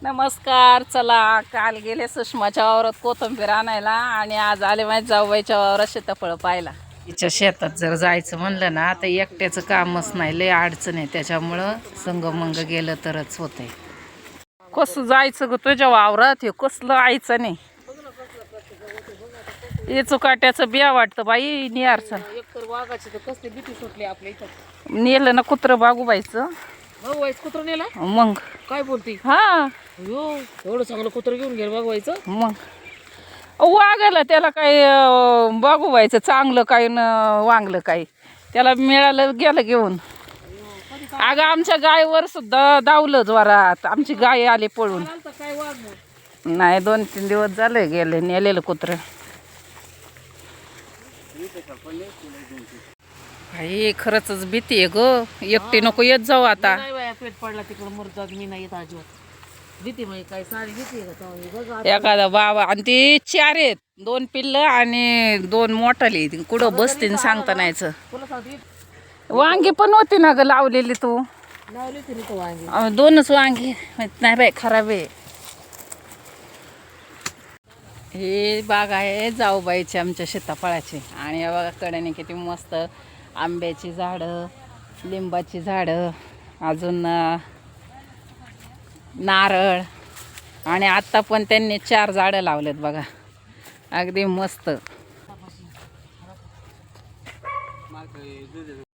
नमस्कार. चला, काल गेले सुषमाच्या वावरात कोथिंबीर आणायला आणि आज आले माझ्या जाऊबाईच्या वावरात सीताफळ पाहायला. तिच्या शेतात जर जायचं म्हणलं ना तर एकट्याचं कामच नाही, लय अडचण आहे. त्याच्यामुळं संगमंग गेलं तरच होतंय. कसं जायचं ग तुझ्या वावरात? हे कसलं आयचं नाही. हे चुकाट्याचं बिया वाटतं बाई नियारचं. एकतर वाघाची तर कसली भीती सुटली आपल्या इथं. नेलं ना कुत्रं बागूबाईचं. वाघवायचं कुत्र नेला? मग काय बोलती? हा हो, एवढं चांगलं कुत्र घेऊन गेलं वाघवायचं. मग वागायला त्याला काय बागूबाईचं चांगलं काय न वांगलं काय त्याला मिळालं गेलं घेऊन. अगं आमच्या गायवर सुद्धा धावलं जोरात. आमची गाय आली पळून. काय वाघ नाही 2-3 दिवस झाले गेले नेलेलं कुत्र. काही खरंच भीती आहे ग. एकटी नको येत जाऊ आता. नाही बाया, पेट पडला तिकडं मुरतात. मी नाही येत अजिबात. भीती म्हणजे काय सारी भीती आहे का? बघा एखादा बाबा आणि ती 4 आहेत, 2 पिल्लं आणि 2 मोठाली. कुठं बसतील सांगता नाहीचं. तुला सांगते वांगी पण होती ना ग लावलेली तू. लावली तरी तो वांगी. 2च वांगी नाही बाई, खराब आहे. हे बाग आहे जाऊबाईची आमच्या सीताफळाची. आणि या बघा कडेने किती मस्त आंब्याची झाडं, लिंबाची झाडं, अजून नारळ. आणि आत्ता पण त्यांनी 4 झाडं लावलेत बघा, अगदी मस्त.